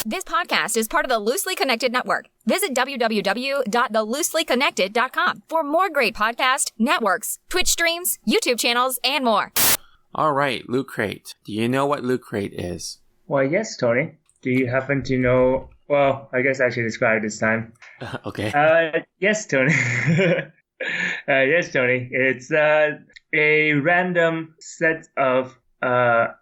This podcast is part of the Loosely Connected Network. Visit www.thelooselyconnected.com for more great podcast networks, Twitch streams, YouTube channels, and more. All right, Loot Crate. Do you know what Loot Crate is? Why, yes, Tony. Do you happen to know... Well, I guess I should describe it this time. Okay. Yes, Tony. Yes, Tony. It's a random set of, I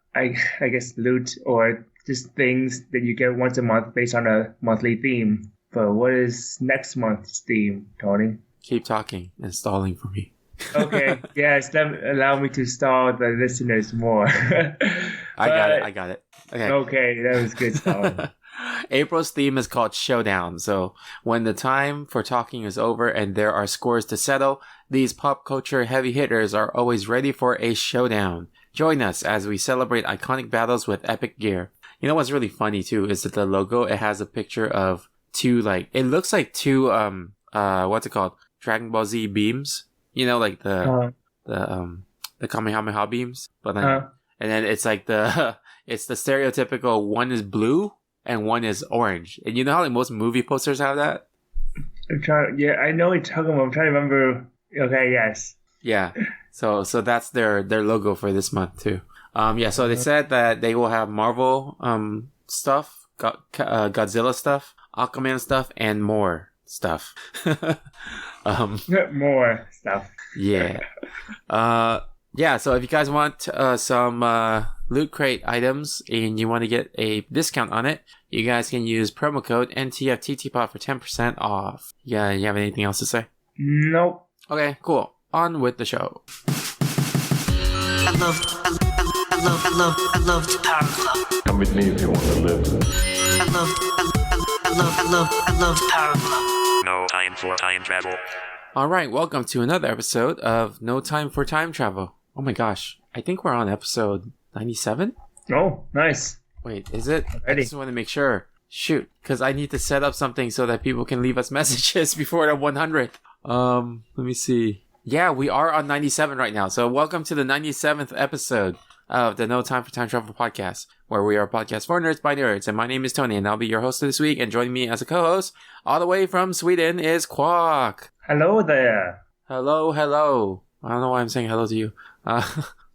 guess, loot or just things that you get once a month based on a monthly theme. But what is next month's theme, Tony? Keep talking and stalling for me. Okay, yes, allow me to stall the listeners more. I got it. Okay, that was good stalling. April's theme is called Showdown. So when the time for talking is over and there are scores to settle, these pop culture heavy hitters are always ready for a showdown. Join us as we celebrate iconic battles with epic gear. You know what's really funny too is that the logo, it has a picture of two, like, it looks like two, what's it called? Dragon Ball Z beams. You know, like the Kamehameha beams. But then, and then it's like it's the stereotypical one is blue and one is orange. And you know how like most movie posters have that? I know what you're talking about. I'm trying to remember. Okay, yes. Yeah. So that's their logo for this month too. So they said that they will have Marvel stuff, Godzilla stuff, Aquaman stuff, and more stuff. More stuff. Yeah. So if you guys want some Loot Crate items and you want to get a discount on it, you guys can use promo code NTFTTPOD for 10% off. Yeah, you have anything else to say? Nope. Okay, cool. On with the show. I love Power Club. Come with me if you want to live. I love Power Club. No time for time travel. All right, welcome to another episode of No Time for Time Travel. Oh my gosh, I think we're on episode 97? Oh, nice. Wait, is it? Ready. I just want to make sure. Shoot, because I need to set up something so that people can leave us messages before the 100th. Let me see. Yeah, we are on 97 right now. So welcome to the 97th episode of the No Time for Time Travel podcast, where we are a podcast for nerds by nerds. And my name is Tony, and I'll be your host this week. And joining me as a co-host, all the way from Sweden, is Quack. Hello there. Hello. I don't know why I'm saying hello to you.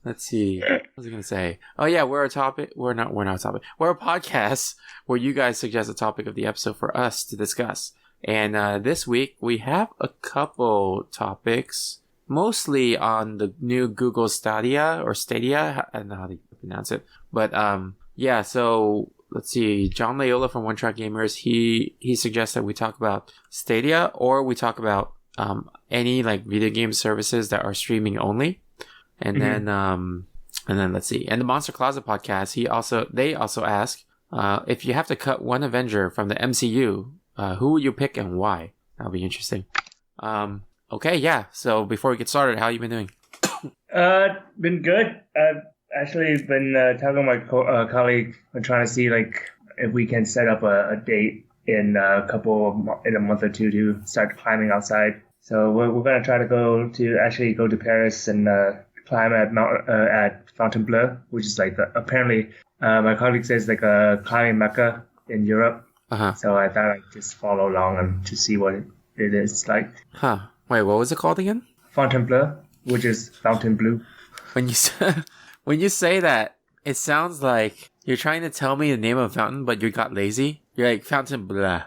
Let's see. What was I going to say? Oh yeah, we're a topic. We're not a topic. We're a podcast where you guys suggest a topic of the episode for us to discuss. And this week we have a couple topics, mostly on the new Google Stadia or Stadia. I don't know how to pronounce it. But so let's see. John Layola from One Track Gamers, he suggests that we talk about Stadia or we talk about any like video game services that are streaming only. And then let's see. And the Monster Closet podcast, they also ask if you have to cut one Avenger from the MCU, who would you pick and why? That'll be interesting. Okay, yeah. So before we get started, how you been doing? Been good. Actually been talking to my colleague and trying to see like if we can set up a date in a month or two to start climbing outside. So we're gonna try to go to Paris and climb at Fontainebleau, which is like apparently my colleague says like a climbing mecca in Europe. So I thought I'd just follow along and to see what it is like. Wait, what was it called again? Fontainebleau, which is Fontainebleau. When you say that, it sounds like you're trying to tell me the name of a fountain, but you got lazy. You're like Fontainebleau.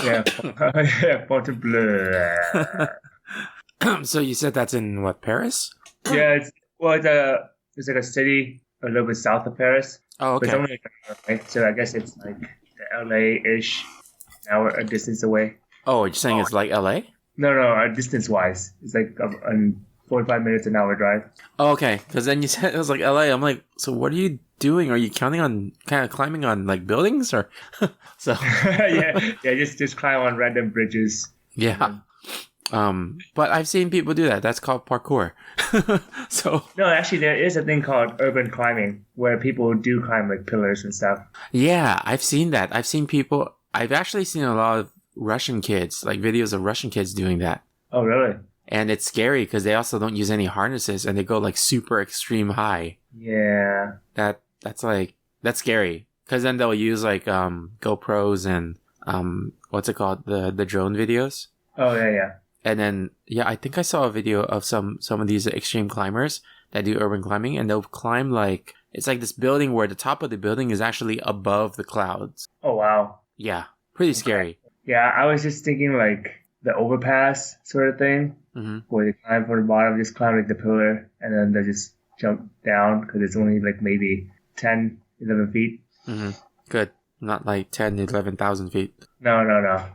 Yeah, Fontainebleau. So you said that's in what, Paris? Yeah, it's like a city a little bit south of Paris. Oh, okay. But it's only like, so I guess it's like LA-ish, an hour a distance away. Oh, you're saying it's like LA? No, distance-wise, it's like 45 minutes an hour drive. Oh, okay, because then you said it was like LA. I'm like, so what are you doing? Are you counting on kind of climbing on like buildings or? So yeah, just climb on random bridges. Yeah. But I've seen people do that. That's called parkour. So no, actually, there is a thing called urban climbing where people do climb like pillars and stuff. Yeah, I've seen that. I've actually seen a lot of Russian kids, like videos of Russian kids doing that. Oh, really? And it's scary because they also don't use any harnesses and they go like super extreme high. Yeah. That's like That's scary. Because then they'll use like GoPros and what's it called? The drone videos. Oh yeah. And then I think I saw a video of some of these extreme climbers that do urban climbing, and they'll climb like it's like this building where the top of the building is actually above the clouds. Oh wow. Yeah, pretty scary. Yeah, I was just thinking like the overpass sort of thing, where they climb from the bottom, just climb like the pillar, and then they just jump down because it's only like maybe 10, 11 feet. Mm-hmm. Good. Not like 10, 11,000 feet. No.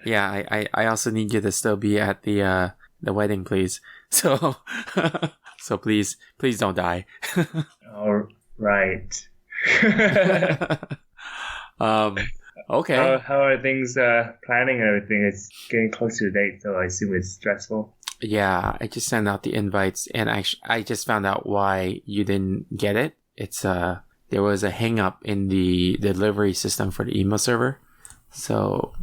Yeah, I also need you to still be at the wedding, please. So, so please don't die. All right. Okay. How are things planning and everything? It's getting close to the date, so I assume it's stressful. Yeah, I just sent out the invites, and I just found out why you didn't get it. It's there was a hang up in the delivery system for the email server, so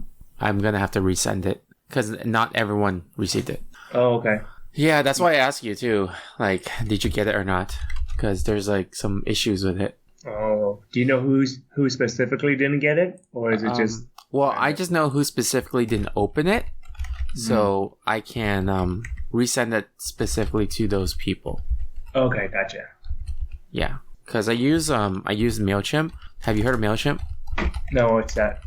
I'm gonna have to resend it because not everyone received it. Oh, okay. Yeah, that's why I asked you too. Like, did you get it or not? Because there's like some issues with it. Oh, do you know who specifically didn't get it, or is it just? Well, I just know who specifically didn't open it, so I can resend it specifically to those people. Okay, gotcha. Yeah, because I use Mailchimp. Have you heard of Mailchimp? No, what's that?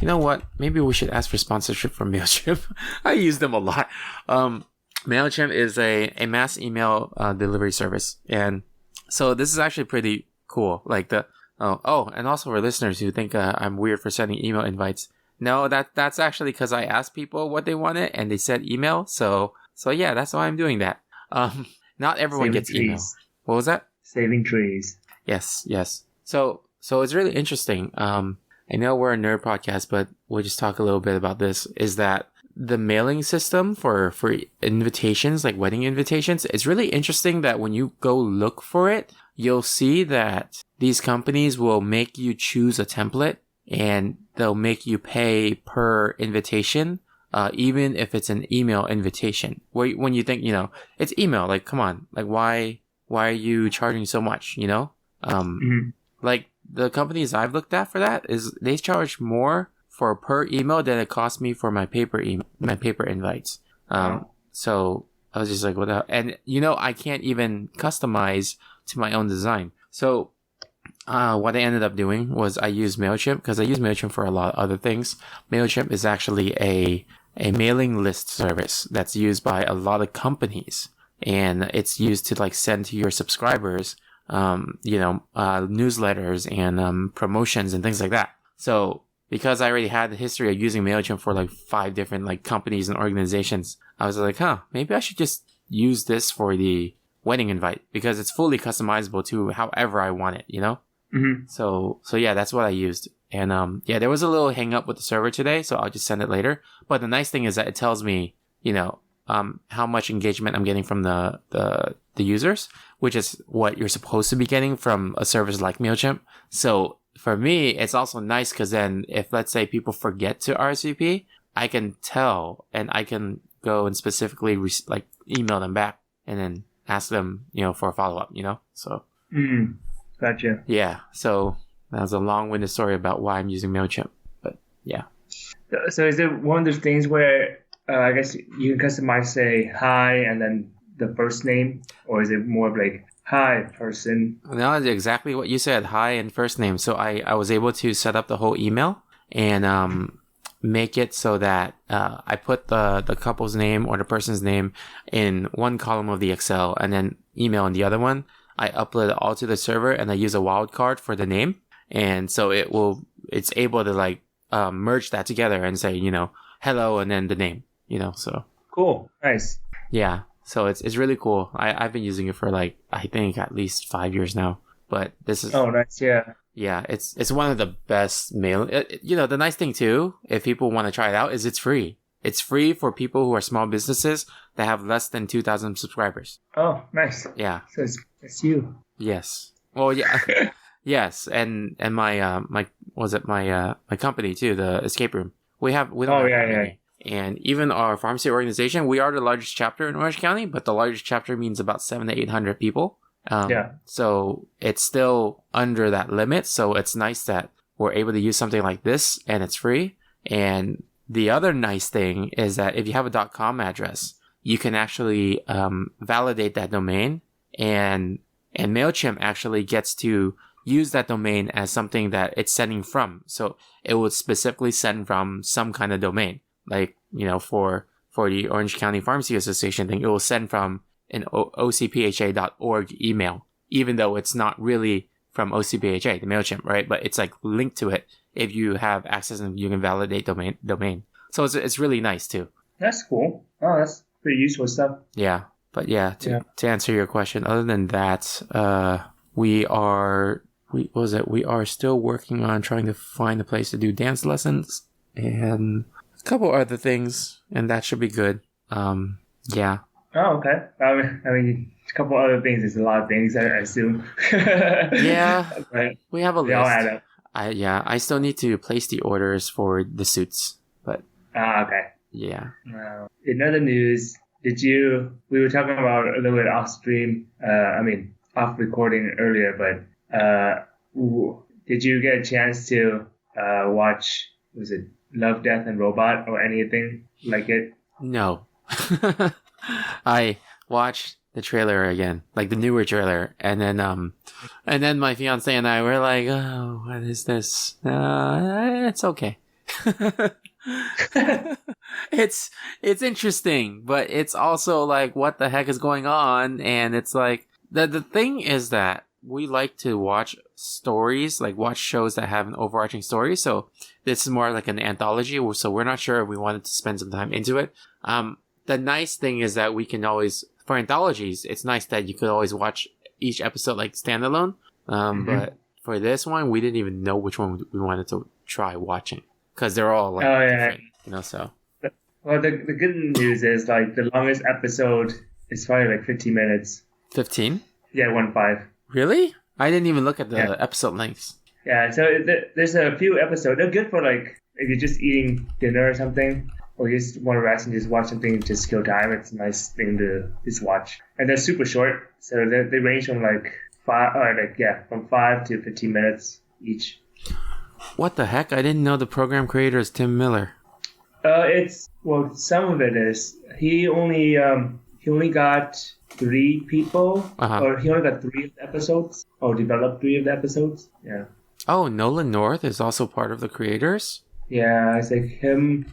You know what? Maybe we should ask for sponsorship from Mailchimp. I use them a lot. Mailchimp is a mass email delivery service, and so this is actually pretty cool. Like and also for listeners who think I'm weird for sending email invites. No, that's actually because I asked people what they wanted and they said email. So yeah, that's why I'm doing that. Not everyone Saving gets trees. email. What was that? Saving trees. Yes. So it's really interesting. I know we're a nerd podcast, but we'll just talk a little bit about this. Is that the mailing system for invitations, like wedding invitations, it's really interesting that when you go look for it, you'll see that these companies will make you choose a template and they'll make you pay per invitation, even if it's an email invitation. When you think, it's email, like, come on, like, why are you charging so much, Like, the companies I've looked at for that is they charge more for per email than it cost me for my paper invites. So I was just like, what the hell? And I can't even customize to my own design. So what I ended up doing was I used Mailchimp because I use Mailchimp for a lot of other things. Mailchimp is actually a mailing list service that's used by a lot of companies, and it's used to like send to your subscribers newsletters and promotions and things like that. So because I already had the history of using MailChimp for like 5 different like companies and organizations, I was like, maybe I should just use this for the wedding invite because it's fully customizable to however I want it, Mm-hmm. So yeah, that's what I used. And there was a little hang up with the server today, so I'll just send it later. But the nice thing is that it tells me, how much engagement I'm getting from the users, which is what you're supposed to be getting from a service like MailChimp. So for me, it's also nice because then if, let's say, people forget to RSVP, I can tell and I can go and specifically email them back and then ask them, for a follow-up, so. Gotcha. Yeah, so that was a long-winded story about why I'm using MailChimp, but yeah. So is it one of those things where I guess you can customize, say, hi, and then the first name, or is it more of like, hi, person? No, it's exactly what you said, hi and first name. So I was able to set up the whole email and make it so that I put the couple's name or the person's name in one column of the Excel and then email in the other one. I upload it all to the server and I use a wildcard for the name. And so it's able to like merge that together and say, hello and then the name, so. Cool. Nice. Yeah. So it's really cool. I've been using it for like, I think at least 5 years now, but this is. Oh, nice. Yeah. Yeah. It's one of the best mail. The nice thing too, if people want to try it out, is it's free. It's free for people who are small businesses that have less than 2,000 subscribers. Oh, nice. Yeah. So it's you. Yes. Well, yeah. Yes. And my my company too, the Escape Room. We don't have that many. And even our pharmacy organization, we are the largest chapter in Orange County, but the largest chapter means about 700 to 800 people. So it's still under that limit. So it's nice that we're able to use something like this and it's free. And the other nice thing is that if you have a .com address, you can actually validate that domain, and MailChimp actually gets to use that domain as something that it's sending from. So it will specifically send from some kind of domain. Like, for the Orange County Pharmacy Association thing, it will send from an ocpha.org email, even though it's not really from OCPHA, the MailChimp, right? But it's like linked to it if you have access and you can validate domain. So it's really nice too. That's cool. Oh, that's pretty useful stuff. Yeah. But to answer your question, other than that, we are still working on trying to find a place to do dance lessons and a couple other things, and that should be good. Yeah. Oh, okay. I mean, a couple other things is a lot of things, I assume. Yeah. Right. We have a list. They all add up. I still need to place the orders for the suits, but okay. yeah. In other news, we were talking about a little bit off stream, off recording earlier, but did you get a chance to watch, was it Love, Death, and Robot or anything like it? No. I watched the trailer again, like the newer trailer, and then my fiance and I were like, "Oh, what is this? It's okay." It's interesting, but it's also like, what the heck is going on? And it's like the thing is that we like to watch stories, like watch shows that have an overarching story. So this is more like an anthology. So we're not sure if we wanted to spend some time into it. The nice thing is that we can always, for anthologies, it's nice that you could always watch each episode like standalone. But for this one, we didn't even know which one we wanted to try watching, because they're all like different, so. Well, the good news is like the longest episode is probably like 15 minutes. 15? Yeah, 1.5. Really? I didn't even look at the episode lengths. Yeah, so there's a few episodes. They're good for like if you're just eating dinner or something, or you just want to rest and just watch something to just kill time. It's a nice thing to just watch. And they're super short, so they range from from 5 to 15 minutes each. What the heck? I didn't know the program creator is Tim Miller. Some of it is. He only got 3 people, or he only got 3 episodes, or developed 3 of the episodes. Yeah. Oh, Nolan North is also part of the creators? Yeah, it's like him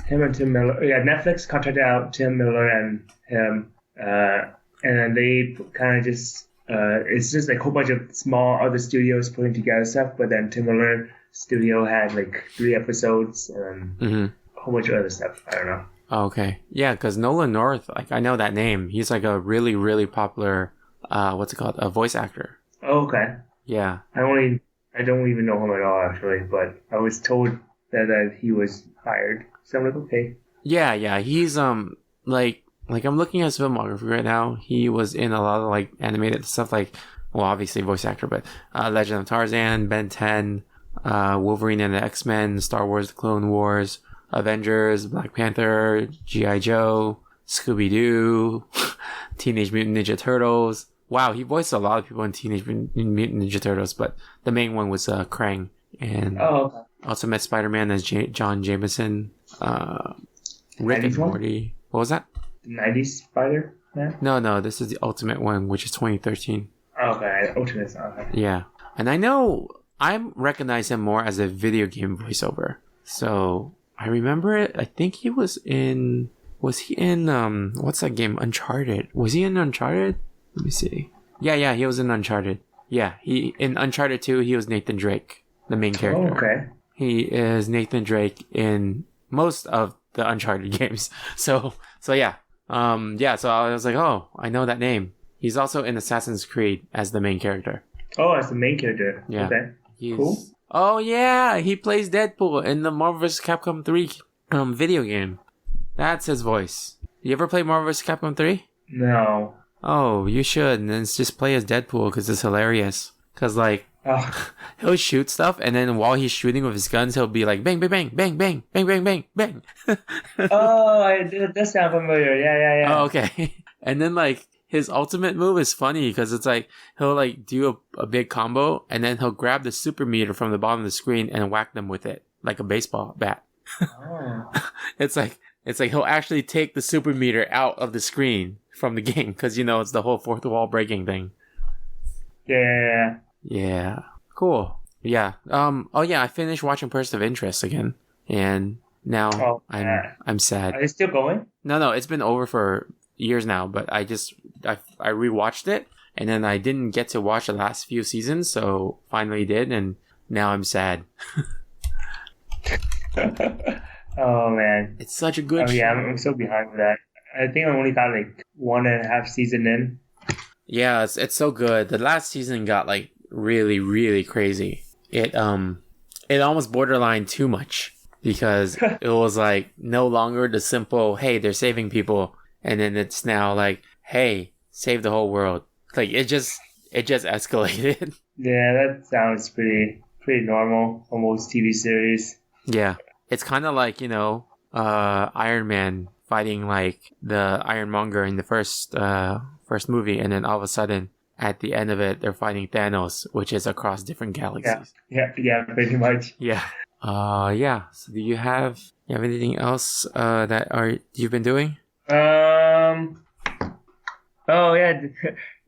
and Tim Miller. Yeah, Netflix contracted out Tim Miller and him, and then they kind of just it's just like a whole bunch of small other studios putting together stuff. But then Tim Miller studio had like 3 episodes and a whole bunch of other stuff. I don't know. Oh, okay. Yeah, because Nolan North, like, I know that name. He's like a really, really popular, a voice actor. Oh, okay. Yeah. I don't even know him at all, actually, but I was told that he was hired. So I'm like, okay. Yeah. He's, like I'm looking at his filmography right now. He was in a lot of, like, animated stuff, like, well, obviously voice actor, but Legend of Tarzan, Ben 10, Wolverine and the X-Men, Star Wars, The Clone Wars, Avengers, Black Panther, G.I. Joe, Scooby-Doo, Teenage Mutant Ninja Turtles. Wow, he voiced a lot of people in Teenage Mutant Ninja Turtles, but the main one was Krang. And Ultimate Spider-Man as John Jameson. Rick and Morty. What was that? The 90s Spider-Man? No, this is the Ultimate one, which is 2013. Okay, Ultimate. Okay. Yeah. And I recognize him more as a video game voiceover. So I remember it. I think he was in. Was he in what's that game? Uncharted. Was he in Uncharted? Let me see. Yeah, he was in Uncharted. Yeah, in Uncharted 2, he was Nathan Drake, the main character. Oh, okay. He is Nathan Drake in most of the Uncharted games. So yeah. So I was like, oh, I know that name. He's also in Assassin's Creed as the main character. Oh, as the main character. Yeah. Okay. Cool. Oh yeah, he plays Deadpool in the Marvel vs. Capcom 3 video game. That's his voice. You ever play Marvel vs. Capcom 3? No. Oh, you should. And then just play as Deadpool because it's hilarious. Because like he'll shoot stuff, and then while he's shooting with his guns, he'll be like bang, bang, bang, bang, bang, bang, bang, bang, bang. Oh, that sounds familiar. Yeah. Oh, okay. And then like his ultimate move is funny because it's like he'll like do a big combo and then he'll grab the super meter from the bottom of the screen and whack them with it like a baseball bat. Oh. It's like he'll actually take the super meter out of the screen from the game because it's the whole fourth wall breaking thing. Yeah. Yeah, cool. Yeah. Oh yeah, I finished watching Person of Interest again, and now I'm sad. Are they still going? No, it's been over for years now, but I rewatched it, and then I didn't get to watch the last few seasons, so finally did, and now I'm sad. Oh man, it's such a good show. Yeah, I'm so behind with that. I think I only got like 1.5 season in. Yeah, it's so good. The last season got like really, really crazy. It almost borderline too much because it was like no longer the simple, hey, they're saving people, and then it's now like, hey, save the whole world. Like it just escalated. Yeah, that sounds pretty normal for most TV series. Yeah, it's kind of like Iron Man fighting like the Ironmonger in the first movie, and then all of a sudden at the end of it they're fighting Thanos, which is across different galaxies. Yeah, pretty much. Yeah. Yeah. So do you have anything else you've been doing? Oh yeah.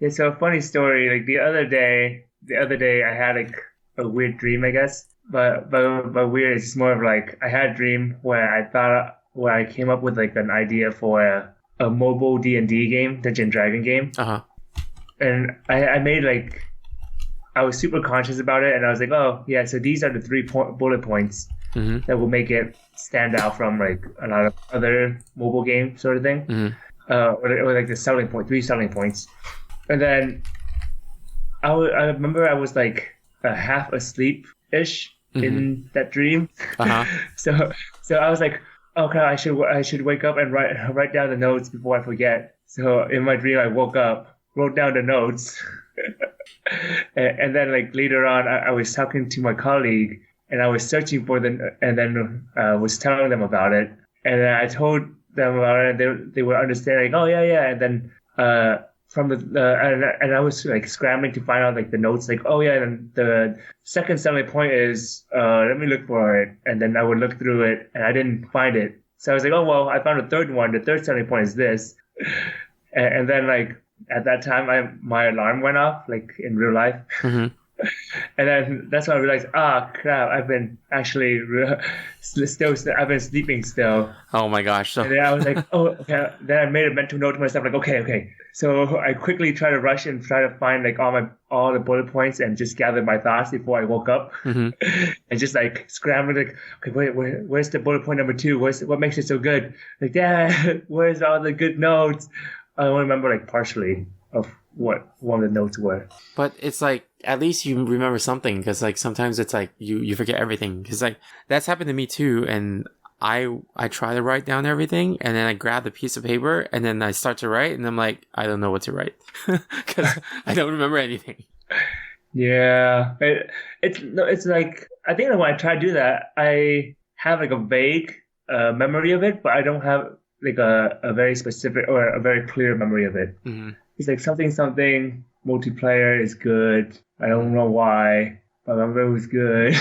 It's a funny story. Like the other day I had like a weird dream, I guess. But weird. It's more of like I had a dream where I came up with like an idea for a mobile D&D game, Dungeon and Dragon game. Uh-huh. And I made like, I was super conscious about it, and I was like, oh yeah, so these are the 3 bullet points that will make it stand out from like a lot of other mobile game sort of thing. Or like the 3 selling points. And then I remember I was like half asleep-ish in that dream. Uh-huh. So I was like, okay, I should wake up and write down the notes before I forget. So in my dream, I woke up, wrote down the notes, and then like later on, I was talking to my colleague, and I was searching for them, and then was telling them about it, and then I told them about it, and they were understanding. Like, oh yeah, and then from and I was like scrambling to find out like the notes, like, oh yeah, and the second selling point is let me look for it, and then I would look through it, and I didn't find it, so I was like, oh well, I found a third one. The third selling point is this, and then like at that time my alarm went off like in real life. And then that's when I realized, crap, I've been actually I've been sleeping still. Oh my gosh. So... And then I was like, oh, okay. Then I made a mental note to myself, like, okay. So I quickly try to rush and try to find like all the bullet points and just gather my thoughts before I woke up. And just like scrambled, like, okay, where's the bullet point number 2? What makes it so good? Like, Dad, where's all the good notes? I only remember like partially of what one of the notes were. But it's like, at least you remember something, because like sometimes it's like you forget everything, because like that's happened to me too, and I try to write down everything, and then I grab the piece of paper and then I start to write, and I'm like, I don't know what to write because I don't remember anything. Yeah, it's like, I think that when I try to do that, I have like a vague memory of it, but I don't have like a very specific or a very clear memory of it. It's like something multiplayer is good. I don't know why, but I remember it was good.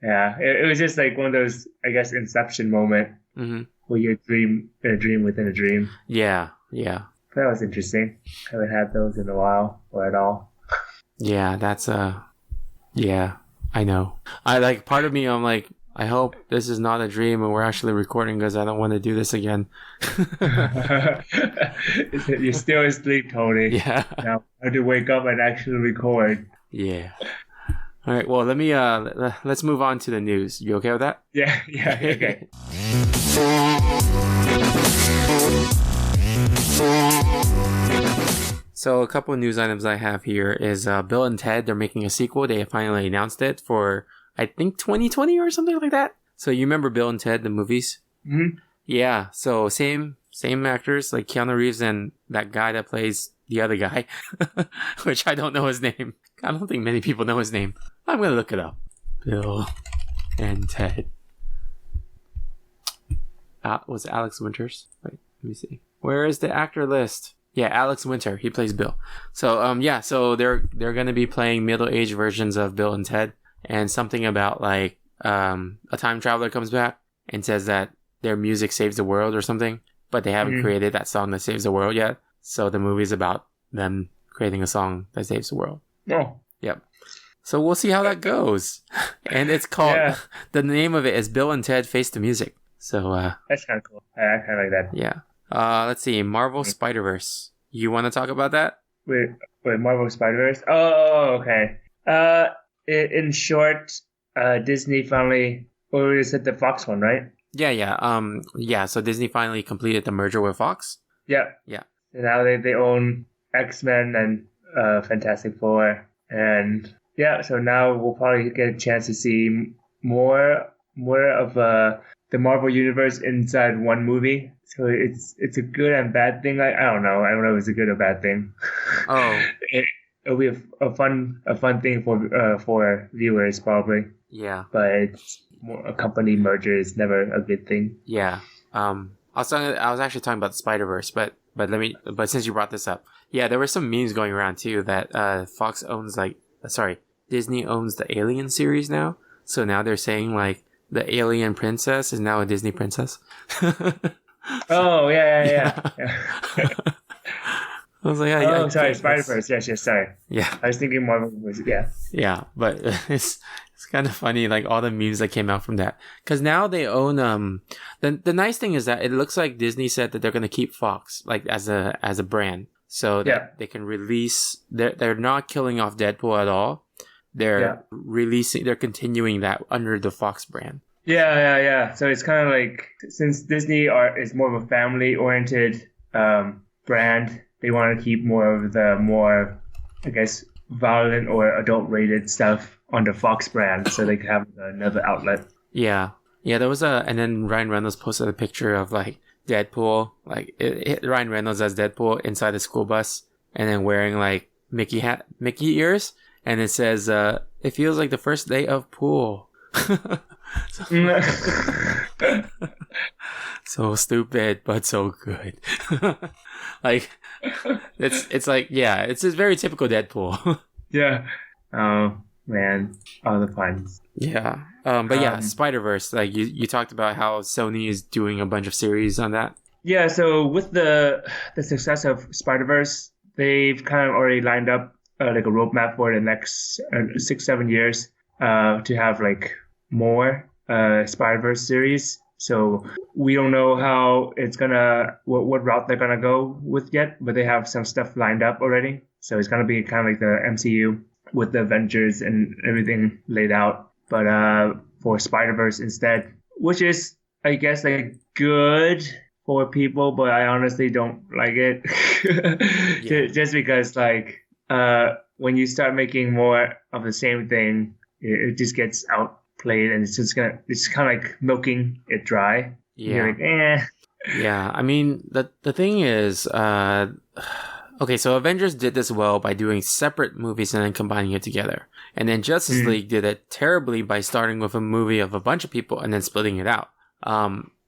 Yeah, it was just like one of those, I guess, Inception moment where you dream in a dream within a dream. Yeah. That was interesting. Haven't had those in a while or at all. Yeah, that's yeah, I know. I like, part of me, I'm like, I hope this is not a dream and we're actually recording, because I don't want to do this again. You're still asleep, Tony. Yeah. Now I have to wake up and actually record. Yeah. All right. Well, let's move on to the news. You okay with that? Yeah. Okay. So a couple of news items I have here is Bill and Ted. They're making a sequel. They finally announced it for, I think, 2020 or something like that. So you remember Bill and Ted, the movies? Mm-hmm. Yeah. So same actors, like Keanu Reeves and that guy that plays the other guy, which I don't know his name. I don't think many people know his name. I'm going to look it up. Bill and Ted. Was it Alex Winters? Wait, let me see. Where is the actor list? Yeah, Alex Winter. He plays Bill. So so they're gonna be playing middle-aged versions of Bill and Ted, and something about like a time traveler comes back and says that their music saves the world or something, but they haven't created that song that saves the world yet. So the movie's about them creating a song that saves the world. Oh. Yep. So we'll see how that goes. And it's called, the name of it is Bill and Ted Face the Music. So, that's kind of cool. I kind of like that. Yeah. Let's see. Marvel Spider-Verse. You want to talk about that? Wait, Marvel Spider-Verse? Oh, okay. In short, Disney finally, or is it the Fox one, right? Yeah. So Disney finally completed the merger with Fox. Yeah. Yeah. And now they own X-Men and Fantastic Four, and so now we'll probably get a chance to see more of the Marvel universe inside one movie. So it's a good and bad thing. I don't know. I don't know if it's a good or bad thing. Oh. It'll be a fun thing for viewers probably. Yeah. But a company merger is never a good thing. Yeah. I was actually talking about the Spider-Verse, but since you brought this up, yeah, there were some memes going around too that Fox owns Disney owns the Alien series now. So now they're saying like the Alien princess is now a Disney princess. Oh yeah. I was like, sorry, Spider-Verse. Yes, sorry. Yeah. I was thinking Marvel was, Yeah, but it's kind of funny, like all the memes that came out from that. Because now they own, the nice thing is that it looks like Disney said that they're going to keep Fox, like as a brand. So that they can release, they're not killing off Deadpool at all. They're they're continuing that under the Fox brand. Yeah. So it's kind of like, since Disney is more of a family-oriented brand, they want to keep more of the more, I guess, violent or adult-rated stuff on the Fox brand, so they can have another outlet. Yeah, there was and then Ryan Reynolds posted a picture of like Deadpool, like Ryan Reynolds as Deadpool inside the school bus, and then wearing like Mickey ears, and it says, "It feels like the first day of pool." So stupid, but so good. Like it's like, yeah, it's just very typical Deadpool. Yeah. Oh man, all the puns. Yeah. But yeah, Spider-Verse, like you talked about how Sony is doing a bunch of series on that. Yeah, so with the success of Spider-Verse, they've kind of already lined up like a roadmap for the next 6-7 years to have like more Spider-Verse series. So we don't know how it's what route they're gonna go with yet, but they have some stuff lined up already. So it's gonna be kind of like the MCU with the Avengers and everything laid out, but for Spider-Verse instead, which is, I guess, like good for people, but I honestly don't like it. Just because like when you start making more of the same thing, it just gets outplayed, and it's kind of like milking it dry. Yeah. You're like, eh. Yeah, I mean, the thing is, okay, so Avengers did this well by doing separate movies and then combining it together. And then Justice League did it terribly by starting with a movie of a bunch of people and then splitting it out.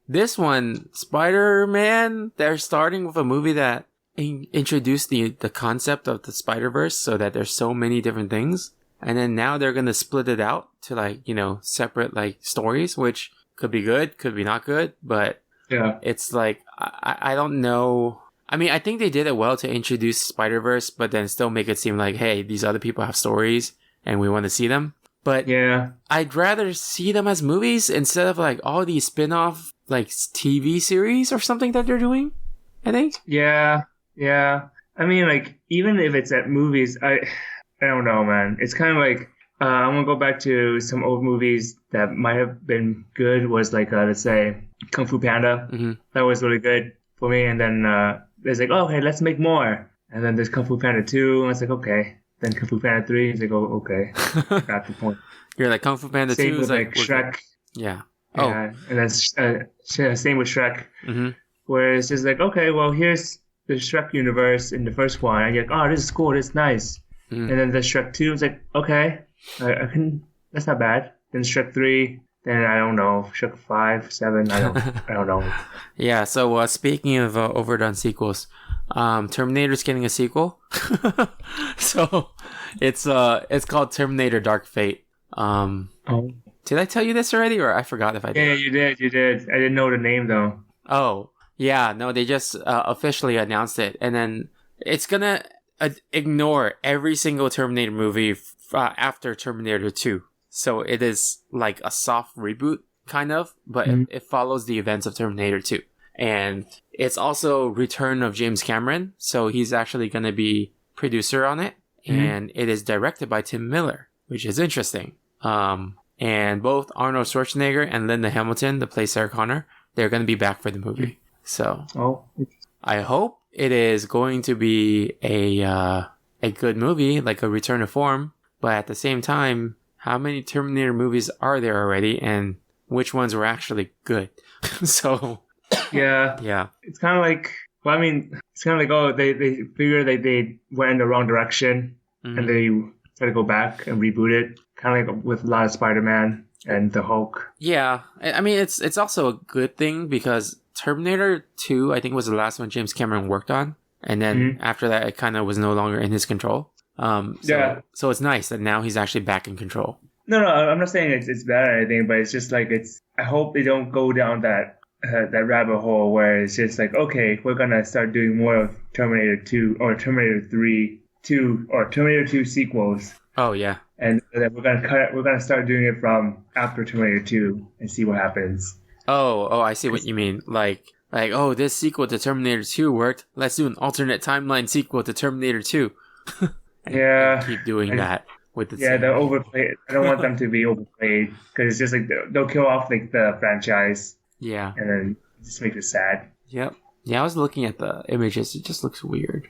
This one, Spider-Man, they're starting with a movie that introduced the concept of the Spider-Verse, so that there's so many different things. And then now they're going to split it out to like, separate like stories, which could be good, could be not good, but Yeah. it's like, I don't know. I mean, I think they did it well to introduce Spider-Verse, but then still make it seem like, hey, these other people have stories and we want to see them. But Yeah. I'd rather see them as movies instead of like all these spin-off like TV series or something that they're doing, I think. Yeah. I mean, like, even if it's at movies, I don't know, man. It's kind of like, I'm gonna go back to some old movies that might have been good. Was like, let's say, Kung Fu Panda. Mm-hmm. That was really good for me. And then there's like, oh, hey, let's make more. And then there's Kung Fu Panda 2. And it's like, okay. Then Kung Fu Panda 3. It's like, oh, okay. Got the point. You're like, Kung Fu Panda 2 Same is with like Shrek. Yeah. Yeah. And then same with Shrek. Mm-hmm. Where it's just like, okay, well, here's the Shrek universe in the first one. And you're like, oh, this is cool. This is nice. Mm-hmm. And then the Shrek 2 is like, okay, I can, that's not bad. Then Shrek 3, then I don't know. Shook 5, 7. I don't know. Yeah. So speaking of overdone sequels, Terminator's getting a sequel. So it's called Terminator Dark Fate. Oh. Did I tell you this already, or I forgot if I did? Yeah, you did. You did. I didn't know the name though. Oh, yeah. No, they just officially announced it, and then it's gonna ignore every single Terminator movie after Terminator 2. So it is like a soft reboot, kind of, but it follows the events of Terminator 2. And it's also Return of James Cameron, so he's actually gonna be producer on it, and it is directed by Tim Miller, which is interesting. And both Arnold Schwarzenegger and Linda Hamilton, to play Sarah Connor, they're going to be back for the movie. So I hope it is going to be a good movie, like a return to form. But at the same time, how many Terminator movies are there already, and which ones were actually good? So yeah. It's kind of like, well, I mean, it's kind of like, they figure they went in the wrong direction, and they try to go back and reboot it. Kind of like with a lot of Spider-Man and the Hulk. Yeah, I mean, it's also a good thing because Terminator 2, I think, was the last one James Cameron worked on. And then after that, it kind of was no longer in his control. So it's nice that now he's actually back in control. No, I'm not saying it's bad or anything, but it's just like, I hope they don't go down that rabbit hole where it's just like, okay, we're going to start doing more of Terminator 2 or Terminator 2 or Terminator 2 sequels. Oh, yeah. And then we're gonna start doing it from after Terminator 2 and see what happens. Oh, I see what you mean. Like, oh, this sequel to Terminator 2 worked. Let's do an alternate timeline sequel to Terminator 2. and keep doing that with the they're overplayed. I don't want them to be overplayed because it's just like they'll kill off like the franchise. Yeah, and then just make it sad. Yep. Yeah, I was looking at the images. It just looks weird.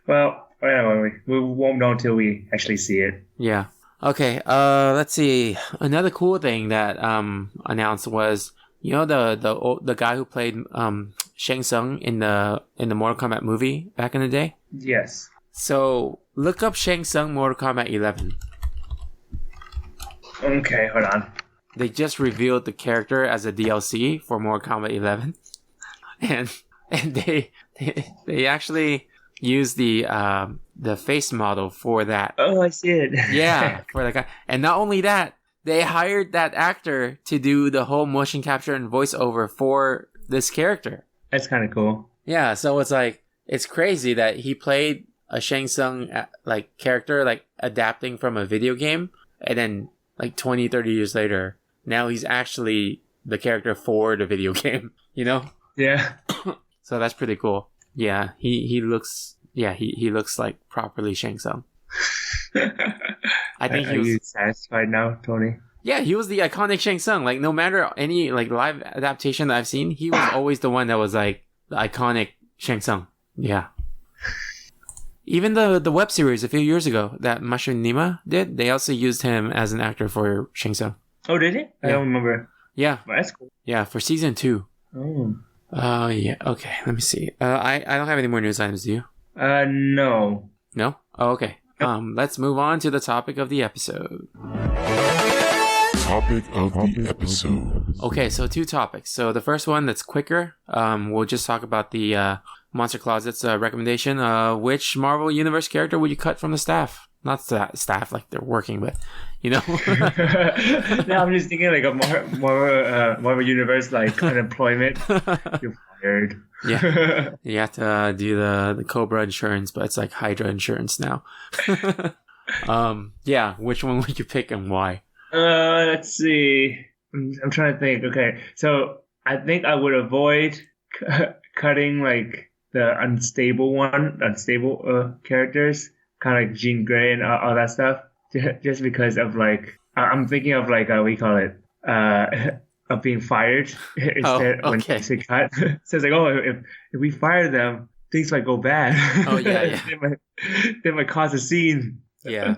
Well. We won't know until we actually see it. Yeah. Okay. Let's see. Another cool thing that announced was, you know, the guy who played Shang Tsung in the Mortal Kombat movie back in the day. Yes. So look up Shang Tsung Mortal Kombat 11. Okay, hold on. They just revealed the character as a DLC for Mortal Kombat 11, and they actually use the face model for that. Oh, I see it. Yeah, for that guy. And not only that, they hired that actor to do the whole motion capture and voiceover for this character. That's kind of cool. Yeah, so it's like, it's crazy that he played a Shang Tsung like character, like adapting from a video game, and then like 20, 30 years later, now he's actually the character for the video game, you know? Yeah. So that's pretty cool. Yeah, he looks like properly Shang Tsung. I think he was. Are you satisfied now, Tony? Yeah, he was the iconic Shang Tsung. Like, no matter any like live adaptation that I've seen, he was always the one that was like the iconic Shang Tsung. Yeah. Even the web series a few years ago that Mashin Nima did, they also used him as an actor for Shang Tsung. Oh, did he? I don't remember. Yeah. Well, that's cool. Yeah, for season 2. Oh. Yeah. Okay. Let me see. I don't have any more news items. Do you? No. No? Oh, okay. Let's move on to the topic of the episode. Topic of the episode. Okay, so 2 topics. So the first one that's quicker. We'll just talk about the Monster Closet's recommendation. Which Marvel Universe character would you cut from the staff? Not staff like they're working with, you know. No, I'm just thinking like a Marvel Universe like unemployment. You're fired. Yeah, you have to do the Cobra insurance, but it's like Hydra insurance now. Yeah, which one would you pick and why? Let's see. I'm trying to think. Okay, so I think I would avoid cutting like the unstable characters. Kind of like Jean Grey and all that stuff, just because of like I'm thinking of like what do you call it, of being fired instead when they cut. So it's like, oh, if we fire them, things might go bad. Oh yeah. they might cause a scene. Yeah.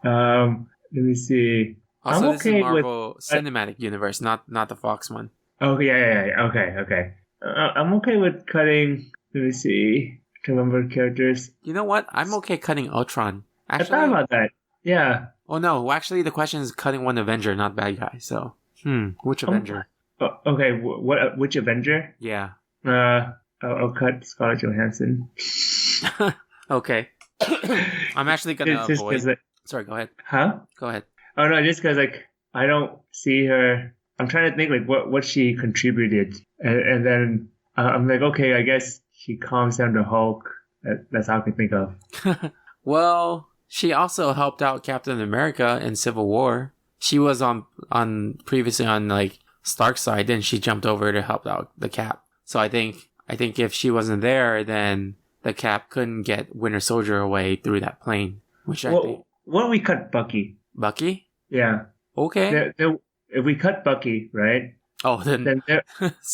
Let me see. Also, this is Marvel Cinematic Universe, not the Fox one. Oh yeah. Okay. I'm okay with cutting. Let me see. To remember characters. You know what? I'm okay cutting Ultron. Actually, I thought about that. Yeah. Oh no, actually the question is cutting one Avenger, not bad guy. So, which Avenger? Okay, which Avenger? Yeah. I'll cut Scarlett Johansson. Okay. I'm actually gonna Just avoid. 'cause, like, Sorry, go ahead. huh? Go ahead. Oh no, just because like I don't see her. I'm trying to think like what she contributed, and then I'm like, okay, I guess she calms down the Hulk. That's all I can think of. Well, she also helped out Captain America in Civil War. She was on previously on like Stark's side, then she jumped over to help out the Cap. So I think if she wasn't there, then the Cap couldn't get Winter Soldier away through that plane. Which I think What if we cut Bucky? Bucky. Yeah. Okay. If we cut Bucky, right? Oh, then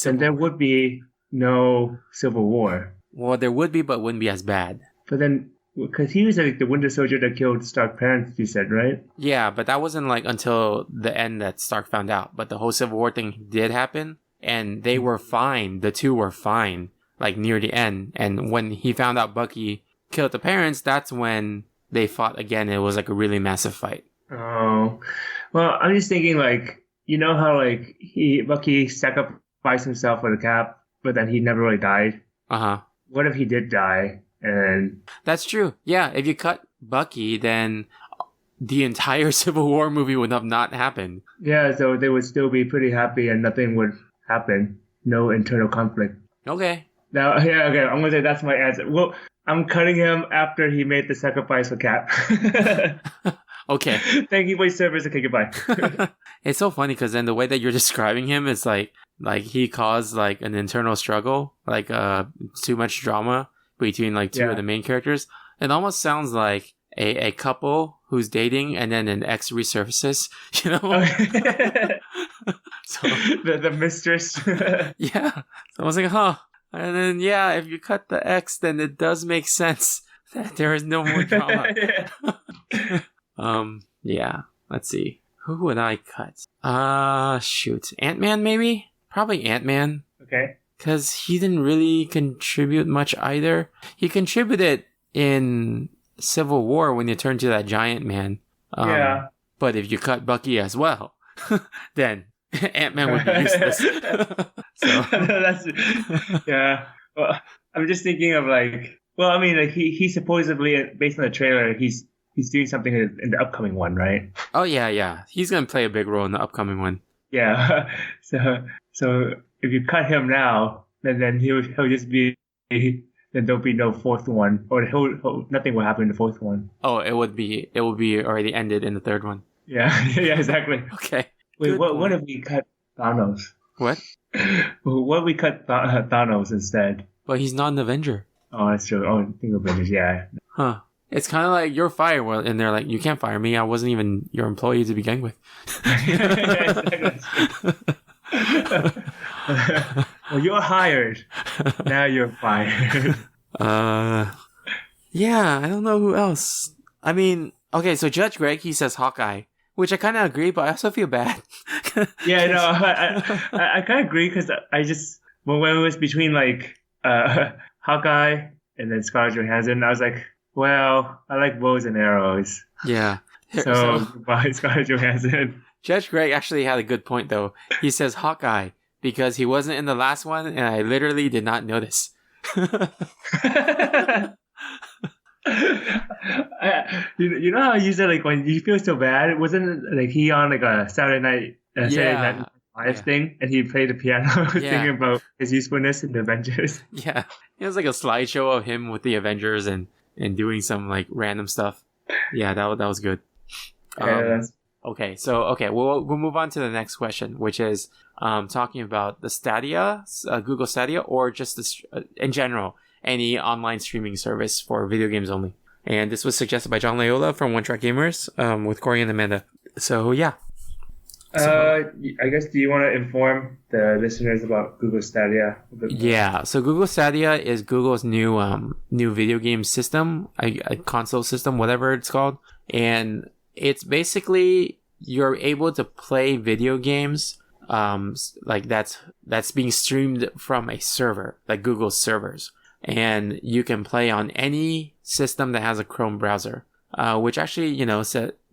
There would be no Civil War. Well, there would be, but wouldn't be as bad. But then, because he was like the Winter Soldier that killed Stark's parents, you said, right? Yeah, but that wasn't like until the end that Stark found out. But the whole Civil War thing did happen, and they were fine. The two were fine, like near the end. And when he found out Bucky killed the parents, that's when they fought again. It was like a really massive fight. Oh, well, I'm just thinking like, you know how like Bucky sacrificed himself for the Cap, but then he never really died. What if he did die? And that's true. Yeah, if you cut Bucky, then the entire Civil War movie would have not happened. Yeah, so they would still be pretty happy and nothing would happen. No internal conflict. Okay. Now, yeah, okay, I'm gonna say that's my answer. Well, I'm cutting him after he made the sacrifice for Cap. Okay. Thank you for your service. Okay, goodbye. It's so funny because then the way that you're describing him is like he caused like an internal struggle, like too much drama between like two of the main characters. It almost sounds like a couple who's dating and then an ex resurfaces, you know? So the mistress. Yeah. So I was like, huh. And then if you cut the ex, then it does make sense that there is no more drama. Yeah. Let's see. Who would I cut? Shoot. Ant-Man, maybe? Probably Ant-Man. Okay. Because he didn't really contribute much either. He contributed in Civil War when you turned to that giant man. Yeah. But if you cut Bucky as well, then Ant-Man would be useless. That's, yeah. Well, I'm just thinking of like, well, I mean, like he supposedly, based on the trailer, he's doing something in the upcoming one, right? Oh yeah. He's gonna play a big role in the upcoming one. Yeah. So if you cut him now, then he'll just be. Then there'll be no fourth one, or nothing will happen in the fourth one. Oh, it would be already ended in the third one. Yeah. Yeah. Exactly. Okay. Wait. What if we cut Thanos? What? What if we cut Thanos instead? But he's not an Avenger. Oh, that's true. Oh, think of Avengers. Yeah. Huh. It's kind of like you're fired, and they're like, you can't fire me. I wasn't even your employee to begin with. Yeah, exactly. Well, you're hired. Now you're fired. Yeah, I don't know who else. I mean, okay, so Judge Greg, he says Hawkeye, which I kind of agree, but I also feel bad. Yeah, no, I kind of agree because I just when it was between like Hawkeye and then Scarlett Johansson, I was like, well, I like bows and arrows. Yeah. So by Scarlett Johansson. Judge Greg actually had a good point, though. He says Hawkeye because he wasn't in the last one, and I literally did not notice. You know how you said like when you feel so bad, wasn't like he on like a Saturday night Live thing, and he played the piano thinking about his usefulness in the Avengers. Yeah, it was like a slideshow of him with the Avengers and doing some like random stuff. Yeah, that was good. Okay, so we'll move on to the next question, which is talking about the Stadia, Google Stadia, or just in general, any online streaming service for video games only. And this was suggested by John Loyola from One Track Gamers with Corey and Amanda. So yeah. I guess, do you want to inform the listeners about Google Stadia? Yeah, so Google Stadia is Google's new video game system, a console system, whatever it's called, and it's basically you're able to play video games like that's being streamed from a server, like Google's servers, and you can play on any system that has a Chrome browser, which actually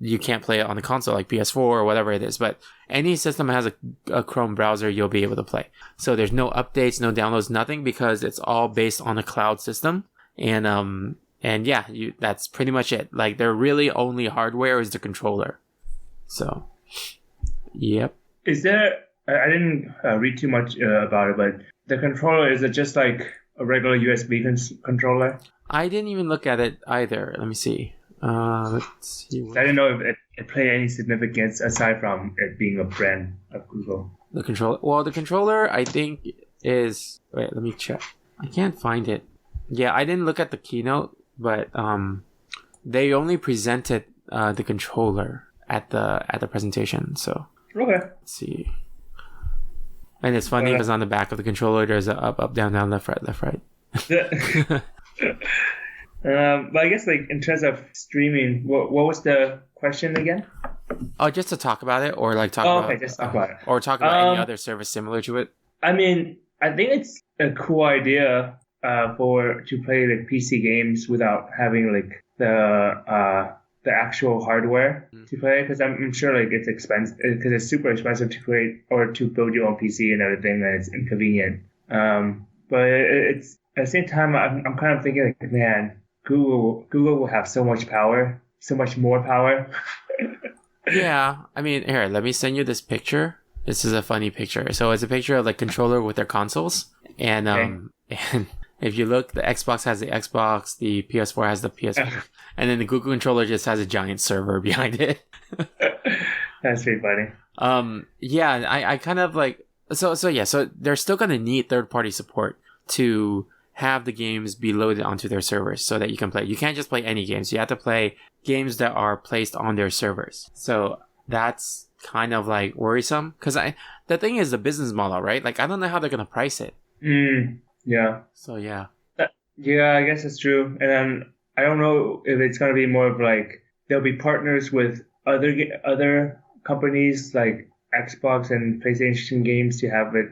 you can't play it on the console like PS4 or whatever it is. But any system that has a Chrome browser, you'll be able to play. So there's no updates, no downloads, nothing, because it's all based on a cloud system. And yeah, that's pretty much it. Like, their really only hardware is the controller. So, yep. Is there? I didn't read too much about it, but the controller, is it just like a regular USB controller? I didn't even look at it either. Let me see. Let's see. I didn't know if it played any significance aside from it being a brand of Google. The controller. Well, the controller, I think, is. Wait, let me check. I can't find it. Yeah, I didn't look at the keynote, but they only presented the controller at the presentation. So Okay. let's see. And it's funny because on the back of the controller, there's a up, down, left, right. But I guess, like, in terms of streaming, what was the question again? Oh, just to talk about it, or like talk about. Okay, just talk about it. Or talk about any other service similar to it. I mean, I think it's a cool idea to play like PC games without having like the actual hardware to play, because I'm sure like it's expensive, because it's super expensive to create or to build your own PC and everything, and it's inconvenient. But it's at the same time, I'm kind of thinking like, man, Google will have so much power, so much more power. Yeah, I mean, here, let me send you this picture. This is a funny picture. So it's a picture of like controller with their consoles, and and if you look, the Xbox has the Xbox, the PS4 has the PS4, and then the Google controller just has a giant server behind it. That's pretty funny. Yeah, I kind of like so they're still gonna need third-party support to have the games be loaded onto their servers so that you can play. You can't just play any games. You have to play games that are placed on their servers. So that's kind of like worrisome, because the thing is the business model, right? Like, I don't know how they're gonna price it. Yeah. So yeah. Yeah, I guess it's true. And then I don't know if it's gonna be more of like there'll be partners with other companies like Xbox and PlayStation games to have it